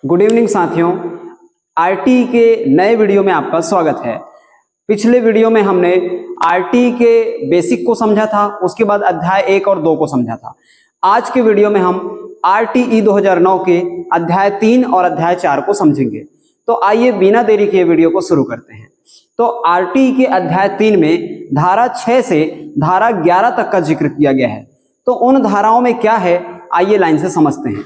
Good evening साथियों, RT के नए वीडियो में आपका स्वागत है। पिछले वीडियो में हमने आरटी के बेसिक को समझा था, उसके बाद अध्याय 1 और 2 को समझा था। आज के वीडियो में हम आरटीई 2009 के अध्याय 3 और अध्याय 4 को समझेंगे। तो आइए बिना देरी के वीडियो को शुरू करते हैं। तो आरटीई के अध्याय 3 में धारा 6 से धारा 11 तक का जिक्र किया गया है। तो उन धाराओं में क्या है, आइए लाइन से समझते हैं।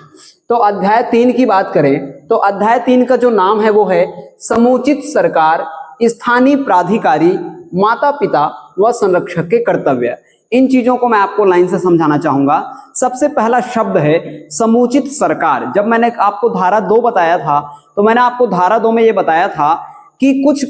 तो अध्याय 3 की बात करें तो अध्याय 3 का जो नाम है वो है समुचित सरकार, स्थानीय प्राधिकारी, माता पिता व संरक्षक के कर्तव्य। इन चीजों को मैं आपको लाइन से समझाना चाहूंगा। सबसे पहला शब्द है समुचित सरकार। जब मैंने आपको धारा 2 बताया था तो मैंने आपको धारा 2 में ये बताया था कि कुछ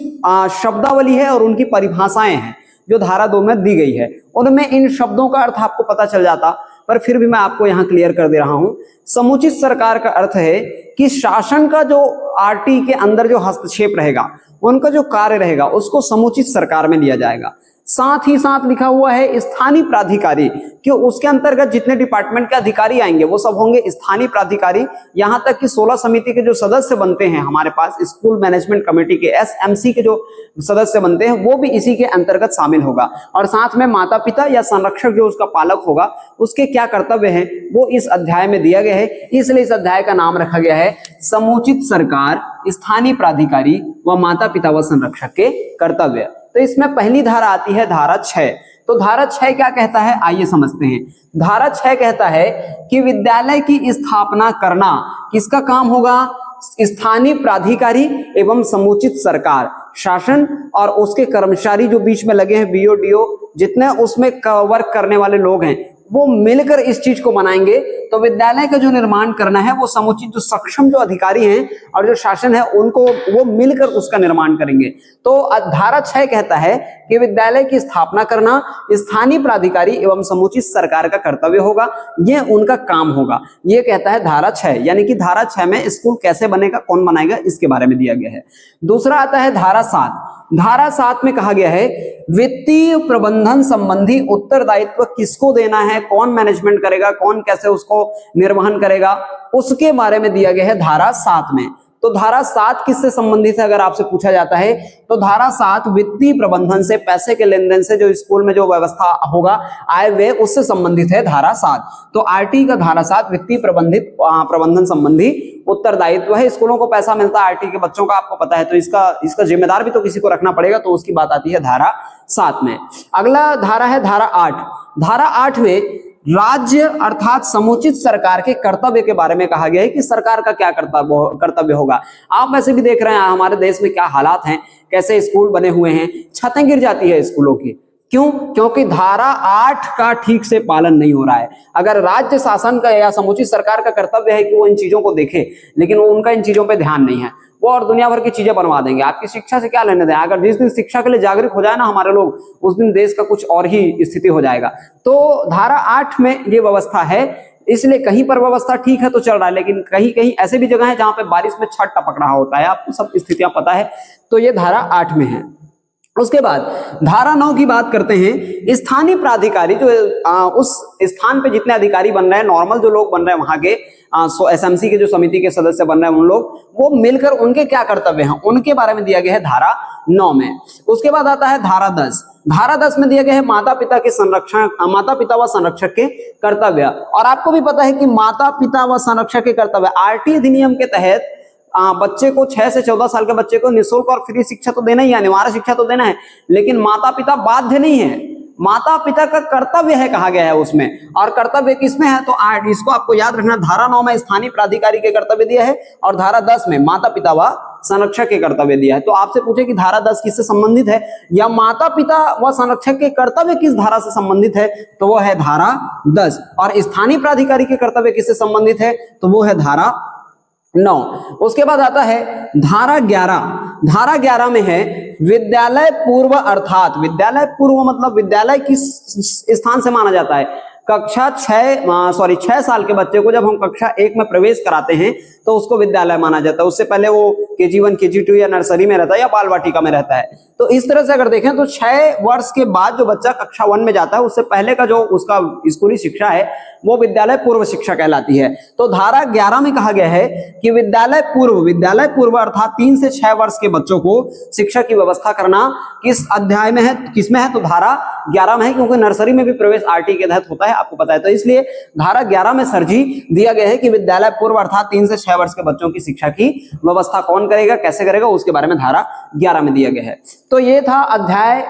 शब्दावली है और उनकी परिभाषाएं हैं जो धारा 2 में दी गई है। उनमें इन शब्दों का अर्थ आपको पता चल जाता, पर फिर भी मैं आपको यहां क्लियर कर दे रहा हूं। समुचित सरकार का अर्थ है कि शासन का जो आरटी के अंदर जो हस्तक्षेप रहेगा, उनका जो कार्य रहेगा, उसको समुचित सरकार में लिया जाएगा। साथ ही साथ लिखा हुआ है स्थानीय प्राधिकारी, कि उसके अंतर्गत जितने डिपार्टमेंट के अधिकारी आएंगे वो सब होंगे स्थानीय प्राधिकारी। यहां तक कि 16 समिति के जो सदस्य बनते हैं हमारे पास, स्कूल मैनेजमेंट कमेटी के एसएमसी के जो सदस्य बनते हैं, वो भी इसी के अंतर्गत शामिल होगा। और साथ में माता पिता या संरक्षक जो उसका पालक होगा, उसके क्या कर्तव्य हैं वो इस अध्याय में दिया गया है। इसलिए इस अध्याय का नाम रखा गया है समुचित सरकार, स्थानीय प्राधिकारी व माता पिता व संरक्षक के कर्तव्य। तो इसमें पहली धारा आती है धारा 6। तो धारा 6 क्या कहता है, आइए समझते हैं। धारा 6 कहता है कि विद्यालय की स्थापना करना किसका काम होगा? स्थानीय प्राधिकारी एवं समुचित सरकार, शासन और उसके कर्मचारी जो बीच में लगे हैं, बीओडीओ, जितने उसमें वर्क करने वाले लोग हैं, वो मिलकर इस चीज को बनाएंगे। तो विद्यालय का जो निर्माण करना है वो समुचित जो सक्षम जो अधिकारी हैं और जो शासन है उनको वो मिलकर उसका निर्माण करेंगे। तो धारा 6 कहता है कि विद्यालय की स्थापना करना स्थानीय प्राधिकारी एवं समुचित सरकार का कर्तव्य होगा, ये उनका काम होगा। ये कहता है धारा 6, यानी कि धारा 6 में स्कूल कैसे बनेगा, कौन बनाएगा, इसके बारे में दिया गया है। दूसरा आता है धारा 7। धारा 7 में कहा गया है वित्तीय प्रबंधन संबंधी उत्तरदायित्व किसको देना है, कौन मैनेजमेंट करेगा, कौन कैसे उसको निर्वहन करेगा, उसके बारे में दिया गया है धारा 7 में। तो धारा 7 किससे संबंधित है अगर आपसे पूछा जाता है तो धारा 7 वित्तीय प्रबंधन से, पैसे के लेन देन से, जो स्कूल में जो व्यवस्था होगा आय व्यय, उससे संबंधित है धारा 7। तो आरटी का धारा 7 वित्तीय प्रबंधन संबंधी उत्तरदायित्व है। स्कूलों को पैसा मिलता है आरटी के बच्चों का, आपको पता है, तो इसका जिम्मेदार भी तो किसी को रखना पड़ेगा, तो उसकी बात आती है धारा 7 में। अगला धारा है धारा 8। धारा 8 में राज्य अर्थात समुचित सरकार के कर्तव्य के बारे में कहा गया है कि सरकार का क्या कर्तव्य होगा। आप वैसे भी देख रहे हैं हमारे देश में क्या हालात हैं, कैसे स्कूल बने हुए हैं, छतें गिर जाती है स्कूलों की। क्यों? क्योंकि धारा 8 का ठीक से पालन नहीं हो रहा है। अगर राज्य शासन का या समुचित सरकार का कर्तव्य है कि वो इन चीजों को देखे, लेकिन उनका इन चीजों पे ध्यान नहीं है, वो और दुनिया भर की चीजें बनवा देंगे। आपकी शिक्षा से क्या लेने दें? अगर जिस दिन शिक्षा के लिए जागरूक हो जाए ना हमारे लोग, उस दिन देश का कुछ और ही स्थिति हो जाएगा। तो धारा 8 में ये व्यवस्था है, इसलिए कहीं पर व्यवस्था ठीक है तो चल रहा है, लेकिन कहीं कहीं ऐसे भी जगह है जहां पे बारिश में छत टपक रहा होता है, आपको सब स्थितियां पता है। तो ये धारा 8 में है। उसके बाद धारा 9 की बात करते हैं। स्थानीय प्राधिकारी जो उस स्थान पे जितने अधिकारी बन रहे हैं, नॉर्मल जो लोग बन रहे हैं वहां के एसएमसी के जो समिति के सदस्य बन रहे हैं, उन लोग वो मिलकर उनके क्या कर्तव्य हैं उनके बारे में दिया गया है धारा 9 में। उसके बाद आता है धारा 10। धारा 10 में दिया गया है माता पिता व संरक्षक के कर्तव्य। और आपको भी पता है कि माता पिता व संरक्षक के कर्तव्य आरटी अधिनियम के तहत बच्चे को 6 से 14 साल के बच्चे को निःशुल्क और फ्री शिक्षा तो देना ही है, अनिवार्य शिक्षा तो देना है, लेकिन माता पिता बाध्य नहीं है। माता पिता का कर्तव्य है कहा गया है उसमें। और कर्तव्य किसमें है तो इसको आपको याद रखना, धारा 9 में स्थानीय प्राधिकारी के कर्तव्य दिया है और धारा 10 में माता पिता व संरक्षक के कर्तव्य दिया है। तो आपसे पूछे कि धारा 10 किससे संबंधित है या माता पिता व संरक्षक के कर्तव्य किस धारा से संबंधित है, तो वो है धारा 10। और स्थानीय प्राधिकारी के कर्तव्य किससे संबंधित है तो वो है धारा 9। उसके बाद आता है धारा 11। धारा 11 में है विद्यालय पूर्व, अर्थात विद्यालय पूर्व मतलब विद्यालय किस स्थान से माना जाता है। कक्षा 6 साल के बच्चे को जब हम कक्षा 1 में प्रवेश कराते हैं तो उसको विद्यालय माना जाता है। उससे पहले वो KG1 KG2 या नर्सरी में रहता है या बाल वाटिका में रहता है। तो इस तरह से अगर देखें तो 6 वर्ष के बाद जो बच्चा कक्षा 1 में जाता है उससे पहले का जो उसका स्कूली शिक्षा है वो विद्यालय पूर्व शिक्षा कहलाती है। तो धारा 11 में कहा गया है कि विद्यालय पूर्व अर्थात 3 से 6 वर्ष के बच्चों को शिक्षा की व्यवस्था करना किस अध्याय में है, किसमें है? तो धारा 11 में है, क्योंकि नर्सरी में भी प्रवेश RT के तहत होता है, आपको पता है। तो इसलिए धारा 11 में सरजी दिया गया है कि विद्यालय पूर्व अर्थात 3 से 6 वर्ष के बच्चों की शिक्षा की व्यवस्था कौन करेगा, कैसे करेगा, उसके बारे में धारा 11 में दिया गया है। तो ये था अध्याय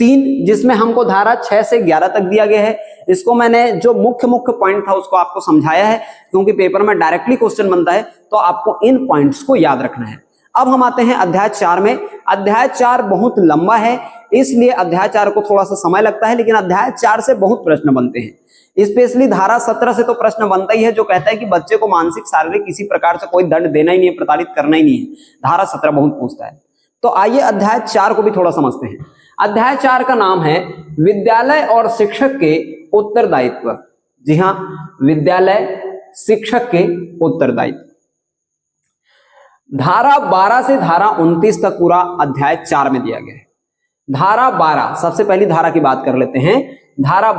3 जिसमें हमको धारा 6 से 11 तक दिया गया है। इसको मैंने जो मुख्य पॉइंट था उसको आपको समझाया है, क्योंकि पेपर में डायरेक्टली क्वेश्चन बनता है तो आपको इन पॉइंट्स को याद रखना है। अब हम आते हैं अध्याय 4 में। अध्याय 4 बहुत लंबा है, इसलिए अध्याय 4 को थोड़ा सा समय लगता है, लेकिन अध्याय 4 से बहुत प्रश्न बनते हैं। स्पेशली धारा 17 से तो प्रश्न बनता ही है, जो कहता है कि बच्चे को मानसिक शारीरिक किसी प्रकार से कोई दंड देना ही नहीं है, प्रताड़ित करना ही नहीं है। धारा 17 बहुत पूछता है। तो आइए अध्याय 4 को भी थोड़ा समझते हैं। अध्याय 4 का नाम है विद्यालय और शिक्षक के उत्तरदायित्व। जी हाँ, विद्यालय शिक्षक के उत्तरदायित्व। धारा 12 से धारा 29 तक पूरा अध्याय 4 में दिया गया है। धारा 12, सबसे पहली धारा की बात कर लेते हैं। धारा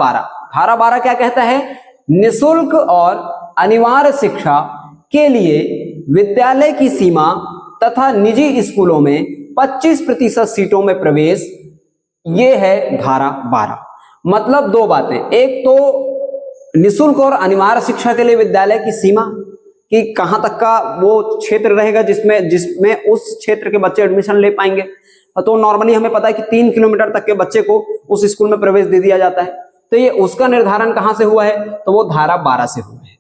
12 क्या कहता है? निःशुल्क और अनिवार्य शिक्षा के लिए विद्यालय की सीमा तथा निजी स्कूलों में 25% सीटों में प्रवेश, ये है धारा 12। मतलब दो बातें, एक तो निःशुल्क और अनिवार्य शिक्षा के लिए विद्यालय की सीमा कि कहां तक का वो क्षेत्र रहेगा जिसमें उस क्षेत्र के बच्चे एडमिशन ले पाएंगे। तो नॉर्मली हमें पता है कि 3 किलोमीटर तक के बच्चे को उस स्कूल में प्रवेश दे दिया जाता है। तो ये उसका निर्धारण कहां से हुआ है? तो वो धारा 12 से हुआ है।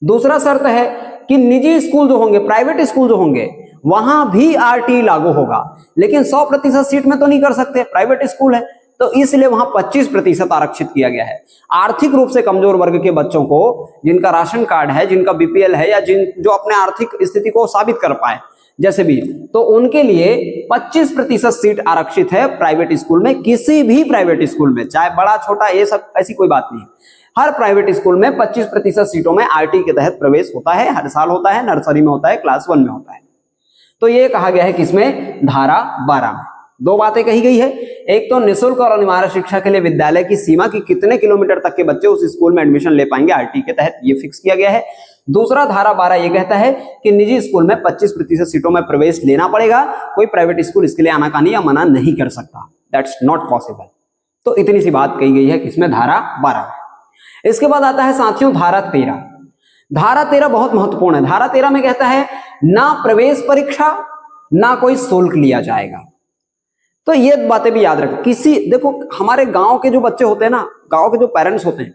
दूसरा शर्त है कि निजी स्कूल जो होंगे, प्राइवेट स्कूल जो होंगे, वहां भी RT लागू होगा, लेकिन 100% सीट में तो नहीं कर सकते, प्राइवेट स्कूल है, तो इसलिए वहां 25% आरक्षित किया गया है। आर्थिक रूप से कमजोर वर्ग के बच्चों को, जिनका राशन कार्ड है, जिनका BPL है, या जो अपने आर्थिक स्थिति को साबित कर पाए जैसे भी, तो उनके लिए 25% सीट आरक्षित है प्राइवेट स्कूल में। किसी भी प्राइवेट स्कूल में, चाहे बड़ा छोटा, ये सब ऐसी कोई बात नहीं है, हर प्राइवेट स्कूल में 25% सीटों में RT के तहत प्रवेश होता है। हर साल होता है, नर्सरी में होता है, क्लास 1 में होता है। तो ये कहा गया है किसमें? धारा 12 में। दो बातें कही गई है, एक तो निःशुल्क और अनिवार्य शिक्षा के लिए विद्यालय की सीमा की कितने किलोमीटर तक के बच्चे उस स्कूल में एडमिशन ले पाएंगे RT के तहत, ये फिक्स किया गया है। दूसरा धारा 12 ये कहता है कि निजी स्कूल में 25% सीटों में प्रवेश लेना पड़ेगा, कोई प्राइवेट स्कूल इसके लिए आनाकानी या मना नहीं कर सकता, दैट्स नॉट पॉसिबल। तो इतनी सी बात कही गई है किसमें? धारा 12 में। इसके बाद आता है साथियों धारा 13। धारा 13 बहुत महत्वपूर्ण है। धारा 13 में कहता है ना प्रवेश परीक्षा ना कोई शुल्क लिया जाएगा। तो ये बातें भी याद रखें। देखो, हमारे गांव के जो बच्चे होते हैं ना, गांव के जो पेरेंट्स होते हैं,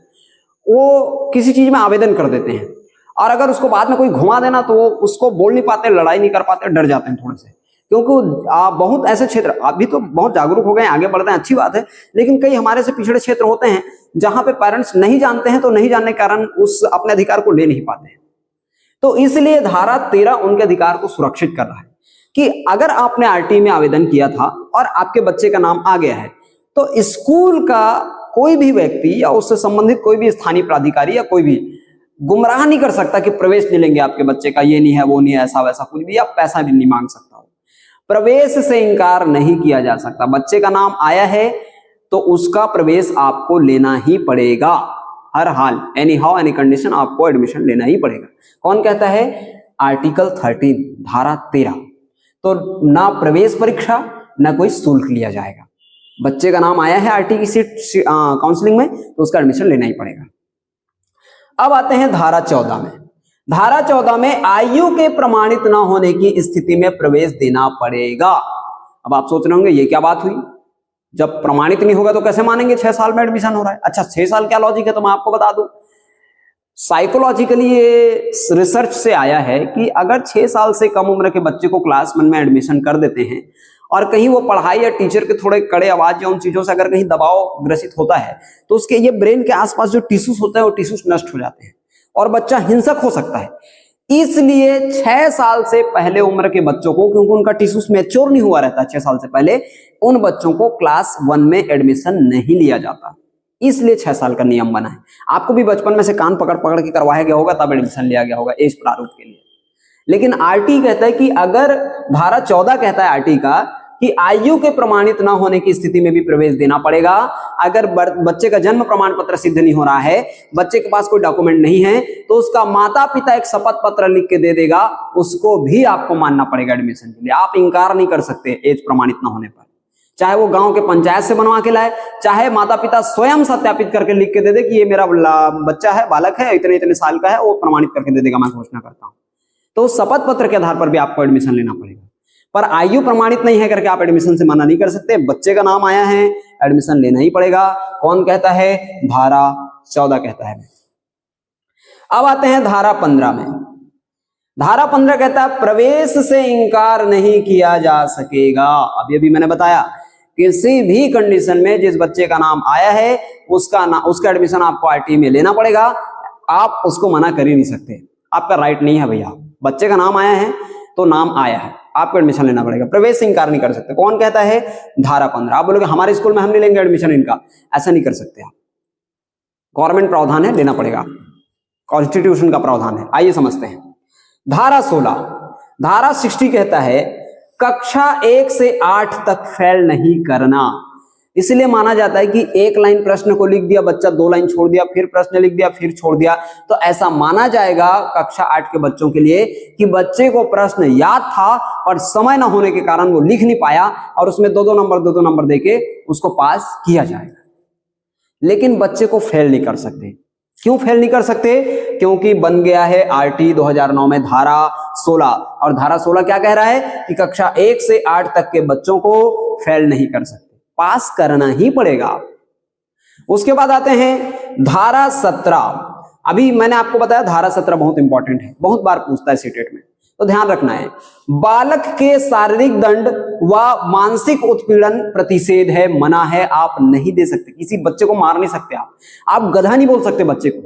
वो किसी चीज में आवेदन कर देते हैं, और अगर उसको बाद में कोई घुमा देना तो वो उसको बोल नहीं पाते, लड़ाई नहीं कर पाते, डर जाते हैं थोड़े से, क्योंकि बहुत ऐसे क्षेत्र, अभी तो बहुत जागरूक हो गए, आगे बढ़ रहे हैं, अच्छी बात है, लेकिन कई हमारे से पिछड़े क्षेत्र होते हैं जहां पे पेरेंट्स नहीं जानते हैं, तो नहीं जानने के कारण उस अपने अधिकार को ले नहीं पाते हैं। तो इसलिए धारा 13 उनके अधिकार को सुरक्षित कर रहा है कि अगर आपने RT में आवेदन किया था और आपके बच्चे का नाम आ गया है, तो स्कूल का कोई भी व्यक्ति या उससे संबंधित कोई भी स्थानीय प्राधिकारी या कोई भी गुमराह नहीं कर सकता कि प्रवेश नहीं लेंगे आपके बच्चे का, ये नहीं है, वो नहीं है, ऐसा वैसा कुछ भी, या पैसा भी नहीं मांग सकता हो। प्रवेश से इनकार नहीं किया जा सकता। बच्चे का नाम आया है तो उसका प्रवेश आपको लेना ही पड़ेगा, हर हाल, एनी हाउ एनी कंडीशन आपको एडमिशन लेना ही पड़ेगा। कौन कहता है? आर्टिकल 13 धारा 13। तो ना प्रवेश परीक्षा ना कोई शुल्क लिया जाएगा। बच्चे का नाम आया है RT की सीट काउंसलिंग में, तो उसका एडमिशन लेना ही पड़ेगा। अब आते हैं धारा 14 में। धारा 14 में आयु के प्रमाणित न होने की स्थिति में प्रवेश देना पड़ेगा। अब आप सोच रहे होंगे ये क्या बात हुई, जब प्रमाणित नहीं होगा तो कैसे मानेंगे 6 साल में एडमिशन हो रहा है। अच्छा, 6 साल क्या लॉजिक है, तो मैं आपको बता दूं। साइकोलॉजिकली ये रिसर्च से आया है कि अगर 6 साल से कम उम्र के बच्चे को क्लास 1 में एडमिशन कर देते हैं और कहीं वो पढ़ाई या टीचर के थोड़े कड़े आवाज या उन चीजों से अगर कहीं दबाव ग्रसित होता है, तो उसके ये ब्रेन के आसपास जो टिश्यूज होते हैं वो टिश्यूज नष्ट हो जाते हैं और बच्चा हिंसक हो सकता है। इसलिए 6 साल से पहले उम्र के बच्चों को, क्योंकि उनका टिश्यूज मैच्योर नहीं हुआ रहता 6 साल से पहले, उन बच्चों को क्लास 1 में एडमिशन नहीं लिया जाता। इसलिए 6 साल का नियम बना है। आपको भी बचपन में से कान पकड़ पकड़ के करवाया गया होगा, तब एडमिशन लिया गया होगा एज प्रारूप के लिए। लेकिन आरटी कहता है कि अगर धारा 14 कहता है आरटी का कि आयु के प्रमाणित न होने की स्थिति में भी प्रवेश देना पड़ेगा। अगर बच्चे का जन्म प्रमाण पत्र सिद्ध नहीं हो रहा है, बच्चे के पास कोई डॉक्यूमेंट नहीं है, तो उसका माता पिता एक शपथ पत्र लिख के दे देगा, उसको भी आपको मानना पड़ेगा एडमिशन के लिए। आप इंकार नहीं कर सकते एज प्रमाणित न होने पर, चाहे वो गांव के पंचायत से बनवा के लाए, चाहे माता पिता स्वयं सत्यापित करके लिख के दे दे कि ये मेरा बच्चा है, बालक है, इतने इतने साल का है, वो प्रमाणित करके दे देगा, मैं घोषणा करता हूं। तो शपथ पत्र के आधार पर भी आपको एडमिशन लेना पड़ेगा। पर आयु प्रमाणित नहीं है करके आप एडमिशन से मना नहीं कर सकते। बच्चे का नाम आया है, एडमिशन लेना ही पड़ेगा। कौन कहता है? धारा 14 कहता है। अब आते हैं धारा 15 में। धारा 15 कहता है प्रवेश से इंकार नहीं किया जा सकेगा। अभी अभी मैंने बताया किसी भी कंडीशन में जिस बच्चे का नाम आया है उसका एडमिशन आपको आरटी में लेना पड़ेगा। आप उसको मना कर ही नहीं सकते, आपका राइट नहीं है भैया। बच्चे का नाम आया है तो नाम आया है, आपको एडमिशन लेना पड़ेगा, प्रवेश से इंकार नहीं कर सकते। कौन कहता है? धारा 15। आप बोलोगे हमारे स्कूल में हम नहीं लेंगे एडमिशन इनका, ऐसा नहीं कर सकते आप। गवर्नमेंट प्रावधान है, लेना पड़ेगा, कॉन्स्टिट्यूशन का प्रावधान है। आइए समझते हैं। धारा 16, धारा 60 कहता है कक्षा 1 से 8 तक फेल नहीं करना। इसलिए माना जाता है कि एक लाइन प्रश्न को लिख दिया बच्चा, 2 लाइन छोड़ दिया, फिर प्रश्न लिख दिया, फिर छोड़ दिया, तो ऐसा माना जाएगा कक्षा 8 के बच्चों के लिए कि बच्चे को प्रश्न याद था और समय ना होने के कारण वो लिख नहीं पाया और उसमें 2-2 नंबर देके उसको पास किया जाएगा। लेकिन बच्चे को फेल नहीं कर सकते। क्यों फेल नहीं कर सकते? क्योंकि बन गया है आरटी 2009 में धारा 16, और धारा 16 क्या कह रहा है कि कक्षा 1 से 8 तक के बच्चों को फेल नहीं कर सकते, पास करना ही पड़ेगा। उसके बाद आते हैं धारा 17। अभी मैंने आपको बताया धारा 17 बहुत इंपॉर्टेंट है, बहुत बार पूछता है सीटेट में, तो ध्यान रखना है। बालक के शारीरिक दंड व मानसिक उत्पीड़न प्रतिषेध है, मना है, आप नहीं दे सकते। किसी बच्चे को मार नहीं सकते आप गधा नहीं बोल सकते बच्चे को।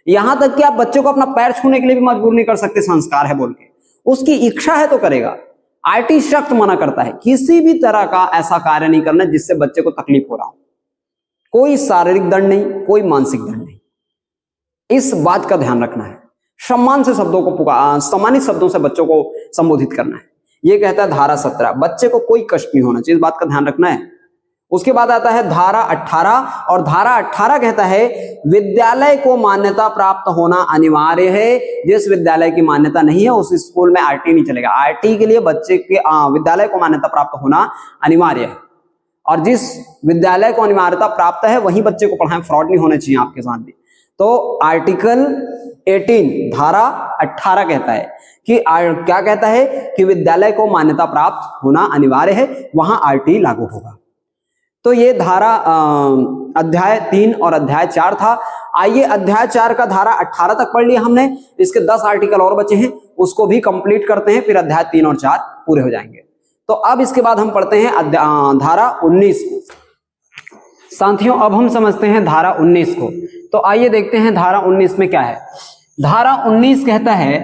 यहां तक कि आप बच्चे को अपना पैर छूने के लिए भी मजबूर नहीं कर सकते, संस्कार है बोल के। उसकी इच्छा है तो करेगा। आरटी सख्त मना करता है किसी भी तरह का ऐसा कार्य नहीं करना जिससे बच्चे को तकलीफ हो रहा हो। कोई शारीरिक दंड नहीं, कोई मानसिक दंड नहीं, इस बात का ध्यान रखना है। सम्मान से शब्दों को सम्मानित शब्दों से बच्चों को संबोधित करना है, ये कहता है धारा 17। बच्चे को कोई कष्ट नहीं होना चाहिए, इस बात का ध्यान रखना है। उसके बाद आता है धारा 18, और धारा 18 कहता है विद्यालय को मान्यता प्राप्त होना अनिवार्य है। जिस विद्यालय की मान्यता नहीं है उस स्कूल में आरटी नहीं चलेगा। आरटी के लिए बच्चे के विद्यालय को मान्यता प्राप्त होना अनिवार्य है, और जिस विद्यालय को अनिवार्यता प्राप्त है वहीं बच्चे को पढ़ाएं, फ्रॉड नहीं होने चाहिए आपके साथ भी। तो आर्टिकल 18 धारा 18 कहता है कि क्या कहता है कि विद्यालय को मान्यता प्राप्त होना अनिवार्य है, वहां आरटी लागू होगा। तो ये धारा अध्याय 3 और अध्याय 4 था। आइए अध्याय 4 का धारा 18 तक पढ़ लिया हमने, इसके 10 आर्टिकल और बचे हैं, उसको भी कंप्लीट करते हैं, फिर अध्याय 3 और 4 पूरे हो जाएंगे। तो अब इसके बाद हम पढ़ते हैं धारा 19 को। साथियों अब हम समझते हैं धारा 19 को। तो आइए देखते हैं धारा 19 में क्या है। धारा 19 कहता है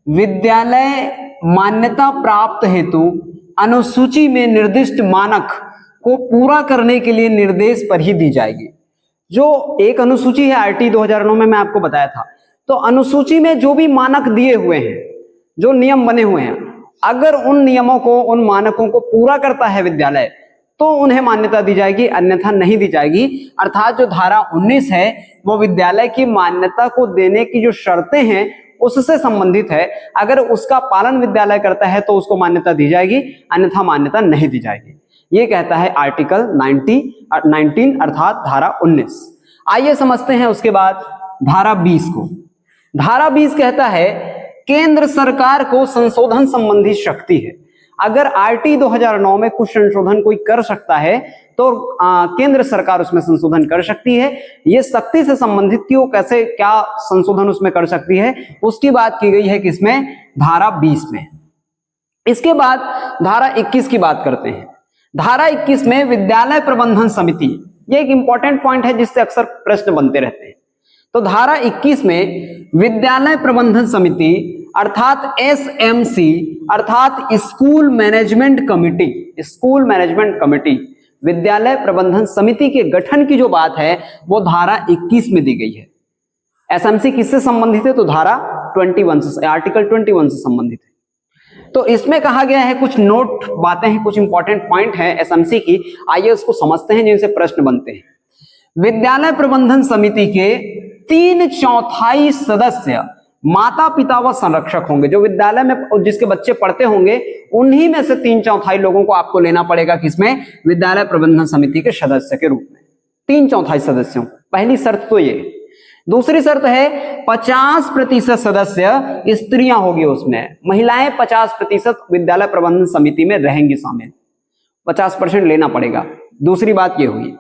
विद्यालय मान्यता प्राप्त हेतु अनुसूची में निर्दिष्ट मानक को पूरा करने के लिए निर्देश पर ही दी जाएगी। जो एक अनुसूची है आरटी 2009 में मैं आपको बताया था, तो अनुसूची में जो भी मानक दिए हुए हैं, जो नियम बने हुए हैं, अगर उन नियमों को, उन मानकों को पूरा करता है विद्यालय तो उन्हें मान्यता दी जाएगी, अन्यथा नहीं दी जाएगी। अर्थात जो धारा 19 है वो विद्यालय की मान्यता को देने की जो शर्तें हैं उससे संबंधित है। अगर उसका पालन विद्यालय करता है तो उसको मान्यता दी जाएगी, अन्यथा मान्यता नहीं दी जाएगी। ये कहता है आर्टिकल 19 अर्थात धारा 19। आइए समझते हैं उसके बाद धारा 20 को। धारा 20 कहता है केंद्र सरकार को संशोधन संबंधी शक्ति है। अगर आरटी 2009 में कुछ संशोधन कोई कर सकता है तो केंद्र सरकार उसमें संशोधन कर सकती है। ये शक्ति से संबंधित क्यों, कैसे, क्या संशोधन उसमें कर सकती है, उसकी बात की गई है किसमें? धारा 20 में। इसके बाद धारा 21 की बात करते हैं। धारा 21 में विद्यालय प्रबंधन समिति, ये एक इंपॉर्टेंट पॉइंट है जिससे अक्सर प्रश्न बनते रहते हैं। तो धारा 21 में विद्यालय प्रबंधन समिति अर्थात एसएमसी अर्थात स्कूल मैनेजमेंट कमेटी, विद्यालय प्रबंधन समिति के गठन की जो बात है वो धारा 21 में दी गई है। एसएमसी किससे संबंधित है? तो धारा 21 से, आर्टिकल 21 से संबंधित है। तो इसमें कहा गया है, कुछ नोट बातें हैं, कुछ इंपॉर्टेंट पॉइंट है एसएमसी की, आइए उसको समझते हैं जिनसे प्रश्न बनते हैं। विद्यालय प्रबंधन समिति के 3/4 सदस्य माता पिता व संरक्षक होंगे। जो विद्यालय में जिसके बच्चे पढ़ते होंगे उन्हीं में से 3/4 लोगों को आपको लेना पड़ेगा, किसमें, विद्यालय प्रबंधन समिति के सदस्य के रूप में, 3/4 सदस्यों। पहली शर्त तो ये। दूसरी शर्त है 50% सदस्य स्त्रियां होगी उसमें, महिलाएं 50% विद्यालय प्रबंधन समिति में रहेंगी शामिल, 50% लेना पड़ेगा। दूसरी बात ये हुई।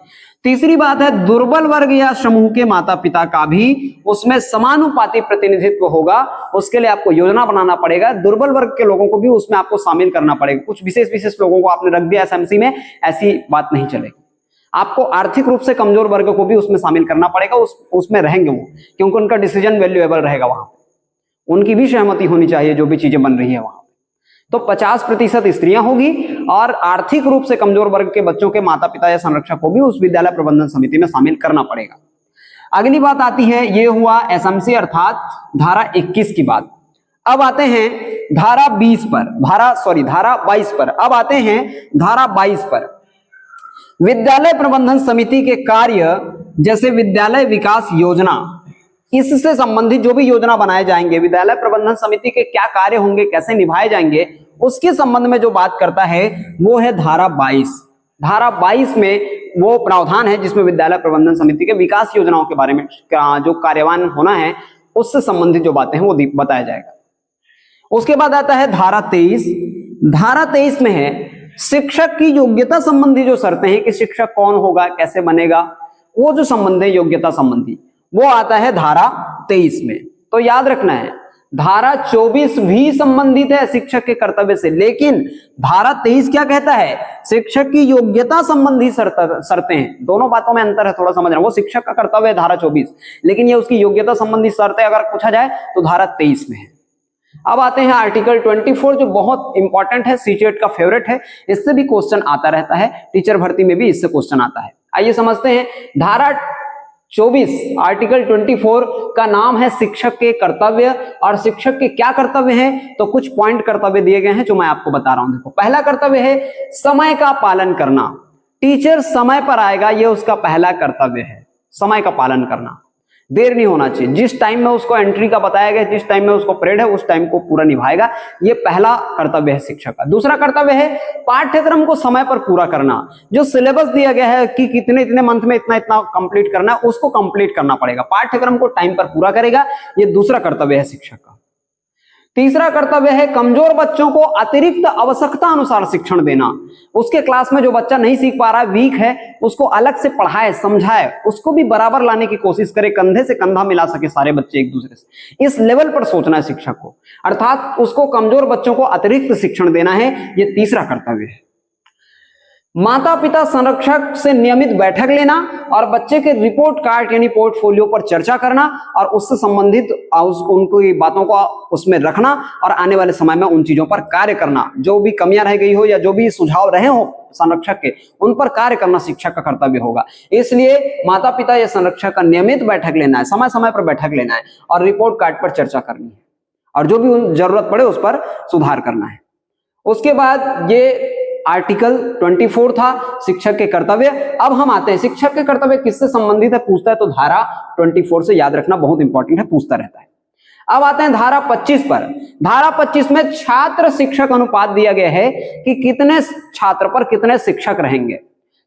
तीसरी बात है दुर्बल वर्ग या समूह के माता पिता का भी उसमें समानुपाती प्रतिनिधित्व होगा, उसके लिए आपको योजना बनाना पड़ेगा। दुर्बल वर्ग के लोगों को भी उसमें आपको शामिल करना पड़ेगा। कुछ विशेष लोगों को आपने रख दिया एसएमसी में, ऐसी बात नहीं चलेगी। आपको आर्थिक रूप से कमजोर वर्ग को भी उसमें शामिल करना पड़ेगा, उसमें रहेंगे वो, क्योंकि उनका डिसीजन वैल्यूएबल रहेगा, वहां उनकी भी सहमति होनी चाहिए जो भी चीजें बन रही है वहां। तो 50% स्त्रियां होगी और आर्थिक रूप से कमजोर वर्ग के बच्चों के माता पिता या संरक्षक को भी उस विद्यालय प्रबंधन समिति में शामिल करना पड़ेगा। अगली बात आती है, ये हुआ एसएमसी अर्थात धारा 21 की बात। अब आते हैं धारा 20 पर, धारा 22 पर। अब आते हैं धारा 22 पर। विद्यालय प्रबंधन समिति के कार्य जैसे विद्यालय विकास योजना, इससे संबंधित जो भी योजना बनाए जाएंगे, विद्यालय प्रबंधन समिति के क्या कार्य होंगे, कैसे निभाए जाएंगे, उसके संबंध में जो बात करता है वो है धारा 22। धारा 22 में वो प्रावधान है जिसमें विद्यालय प्रबंधन समिति के विकास योजनाओं के बारे में जो कार्यान्वयन होना है उससे संबंधित जो बातें हैं वो बताया जाएगा। उसके बाद आता है धारा 23। धारा 23 में है शिक्षक की योग्यता संबंधी जो शर्तें हैं कि शिक्षक कौन होगा, कैसे बनेगा, वो जो संबंध है योग्यता संबंधी, वो आता है धारा 23 में। तो याद रखना है धारा 24 भी संबंधित है शिक्षक के कर्तव्य से, लेकिन धारा 23 क्या कहता है, शिक्षक की योग्यता संबंधी शर्तें हैं। दोनों बातों में अंतर है, थोड़ा समझना। वो शिक्षक का कर्तव्य है धारा 24, लेकिन ये उसकी योग्यता संबंधी शर्तें अगर पूछा जाए तो धारा 23 में है। अब आते हैं आर्टिकल 24 जो बहुत इंपॉर्टेंट है, सीटेट का फेवरेट है, इससे भी क्वेश्चन आता रहता है, टीचर भर्ती में भी इससे क्वेश्चन आता है। आइए समझते हैं। धारा 24 आर्टिकल 24 का नाम है शिक्षक के कर्तव्य, और शिक्षक के क्या कर्तव्य हैं, तो कुछ पॉइंट कर्तव्य दिए गए हैं जो मैं आपको बता रहा हूं। देखो, पहला कर्तव्य है समय का पालन करना। टीचर समय पर आएगा, यह उसका पहला कर्तव्य है, समय का पालन करना, देर नहीं होना चाहिए। जिस टाइम में उसको एंट्री का बताया गया, जिस टाइम में उसको परेड है, उस टाइम को पूरा निभाएगा, ये पहला कर्तव्य है शिक्षक का। दूसरा कर्तव्य है पाठ्यक्रम को समय पर पूरा करना। जो सिलेबस दिया गया है कि कितने इतने मंथ में इतना इतना कंप्लीट करना है, उसको कंप्लीट करना पड़ेगा, पाठ्यक्रम को टाइम पर पूरा करेगा, ये दूसरा कर्तव्य है शिक्षक का। तीसरा कर्तव्य है कमजोर बच्चों को अतिरिक्त आवश्यकता अनुसार शिक्षण देना। उसके क्लास में जो बच्चा नहीं सीख पा रहा है, वीक है, उसको अलग से पढ़ाए, समझाए, उसको भी बराबर लाने की कोशिश करे, कंधे से कंधा मिला सके सारे बच्चे एक दूसरे से। इस लेवल पर सोचना है शिक्षक को, अर्थात उसको कमजोर बच्चों को अतिरिक्त शिक्षण देना है, ये तीसरा कर्तव्य है। माता पिता संरक्षक से नियमित बैठक लेना और बच्चे के रिपोर्ट कार्ड यानी पोर्टफोलियो पर चर्चा करना और उससे संबंधित उनकी बातों को उसमें रखना और आने वाले समय में उन चीजों पर कार्य करना। जो भी कमियां रह गई हो या जो भी सुझाव रहे हो संरक्षक के, उन पर कार्य करना शिक्षक का कर्तव्य होगा। इसलिए माता पिता या संरक्षक का नियमित बैठक लेना है, समय समय पर बैठक लेना है और रिपोर्ट कार्ड पर चर्चा करनी है और जो भी जरूरत पड़े उस पर सुधार करना है। उसके बाद ये आर्टिकल 24 था शिक्षक के कर्तव्य। अब हम आते हैं शिक्षक के कर्तव्य किससे संबंधित है पूछता है, तो धारा 24 से, याद रखना बहुत इंपॉर्टेंट है, पूछता रहता है। अब आते हैं धारा 25 पर। धारा 25 में छात्र शिक्षक अनुपात दिया गया है कि कितने छात्र पर कितने शिक्षक रहेंगे।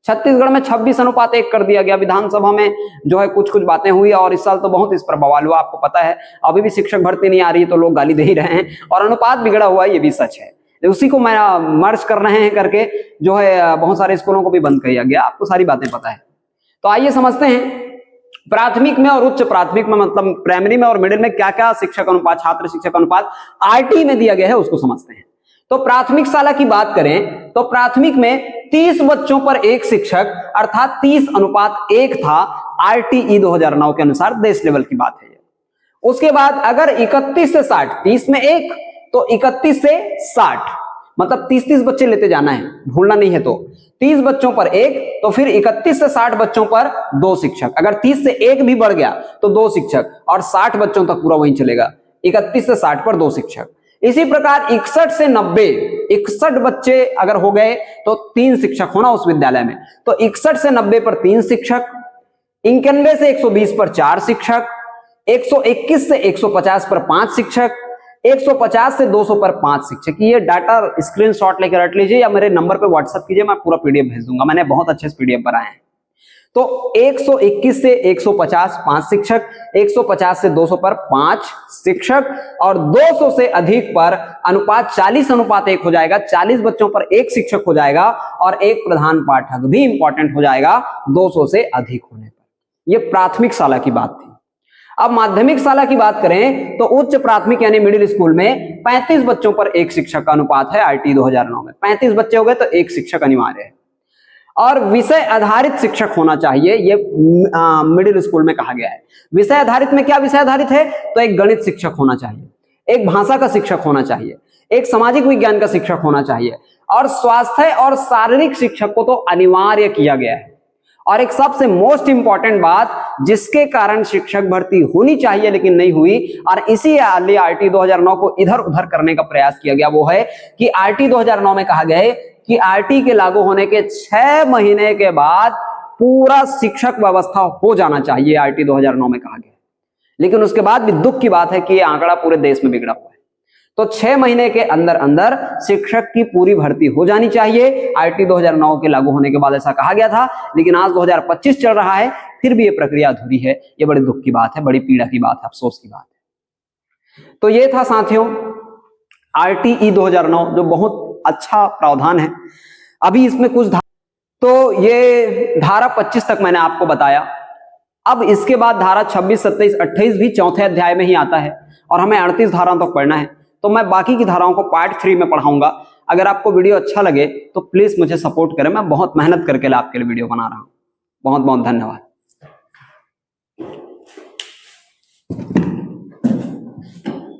छत्तीसगढ़ में 26:1 कर दिया गया। विधानसभा में जो है कुछ कुछ बातें हुई और इस साल तो बहुत इस पर बवाल हुआ, आपको पता है। अभी भी शिक्षक भर्ती नहीं आ रही तो लोग गाली दे ही रहे हैं और अनुपात बिगड़ा हुआ है, ये भी सच है। उसी को मैं मर्ज कर रहे हैं करके जो है बहुत सारे स्कूलों को भी बंद किया गया, आपको सारी बातें पता है। तो आइए समझते हैं प्राथमिक में और उच्च प्राथमिक में, मतलब प्राइमरी में और मिडिल में क्या क्या शिक्षक अनुपात, छात्र शिक्षक अनुपात आरटी में दिया गया है, उसको समझते हैं। तो प्राथमिक शाला की बात करें तो प्राथमिक में 30 बच्चों पर एक शिक्षक अर्थात 30:1 था, आरटीई 2009 के अनुसार, देश लेवल की बात है। उसके बाद अगर 31 से 60, 30 में 1 तो 31 से 60, मतलब 30-30 बच्चे लेते जाना है, भूलना नहीं है। तो 30 बच्चों पर 1, तो फिर 31 से 60 बच्चों पर 2 शिक्षक। अगर 30 से 1 भी बढ़ गया तो 2 शिक्षक और 60 बच्चों तक पूरा वहीं चलेगा, 31 से 60 पर 2 शिक्षक। इसी प्रकार 61 से 90, 61 बच्चे अगर हो गए तो 3 शिक्षक होना उस विद्यालय में, तो 61 से 90 पर 3 शिक्षक, 91 से 120 पर 4 शिक्षक, 121 से 150 पर 5 शिक्षक, 150 से 200 पर 5 शिक्षक। ये डाटा स्क्रीनशॉट लेकर रख लीजिए या मेरे नंबर पे व्हाट्सएप कीजिए, मैं पूरा पीडीएफ भेज दूंगा, मैंने बहुत अच्छे से पीडीएफ बनाए हैं। तो 121 से 150 5 शिक्षक, 150 से 200 पर 5 शिक्षक और 200 से अधिक पर अनुपात 40:1 हो जाएगा। 40 बच्चों पर 1 शिक्षक हो जाएगा और 1 प्रधान पाठक भी इंपॉर्टेंट हो जाएगा 200 से अधिक होने पर। यह प्राथमिक शाला की बात थी। अब माध्यमिक शाला की बात करें तो उच्च प्राथमिक यानी मिडिल स्कूल में 35 बच्चों पर 1 शिक्षक का अनुपात है। आरटी 2009 में 35 बच्चे हो गए तो 1 शिक्षक अनिवार्य है और विषय आधारित शिक्षक होना चाहिए, ये मिडिल स्कूल में कहा गया है। विषय आधारित में क्या विषय आधारित है, तो एक गणित शिक्षक होना चाहिए, एक भाषा का शिक्षक होना चाहिए, एक सामाजिक विज्ञान का शिक्षक होना चाहिए और स्वास्थ्य और शारीरिक शिक्षक को तो अनिवार्य किया गया है। और एक सबसे मोस्ट इंपॉर्टेंट बात जिसके कारण शिक्षक भर्ती होनी चाहिए लेकिन नहीं हुई और इसी आरटी 2009 को इधर उधर करने का प्रयास किया गया, वो है कि आरटी 2009 में कहा गया है कि आरटी के लागू होने के 6 महीने के बाद पूरा शिक्षक व्यवस्था हो जाना चाहिए, आरटी 2009 में कहा गया। लेकिन उसके बाद भी दुख की बात है कि यह आंकड़ा पूरे देश में बिगड़ा हुआ है। तो 6 महीने के अंदर अंदर शिक्षक की पूरी भर्ती हो जानी चाहिए। आरटी 2009 के लागू होने के बाद ऐसा कहा गया था, लेकिन आज 2025 चल रहा है, फिर भी ये प्रक्रिया अधूरी है। ये बड़ी दुख की बात है, बड़ी पीड़ा की बात है, अफसोस की बात है। तो ये था साथियों आरटीई 2009 जो बहुत अच्छा प्रावधान है। अभी इसमें कुछ तो ये धारा 25 तक मैंने आपको बताया। अब इसके बाद धारा 26, 27, 28 भी चौथे अध्याय में ही आता है और हमें 38 धाराओं तक पढ़ना है। तो मैं बाकी की धाराओं को पार्ट 3 में पढ़ाऊंगा। अगर आपको वीडियो अच्छा लगे तो प्लीज मुझे सपोर्ट करें, मैं बहुत मेहनत करके आपके लिए वीडियो बना रहा हूं। बहुत बहुत धन्यवाद।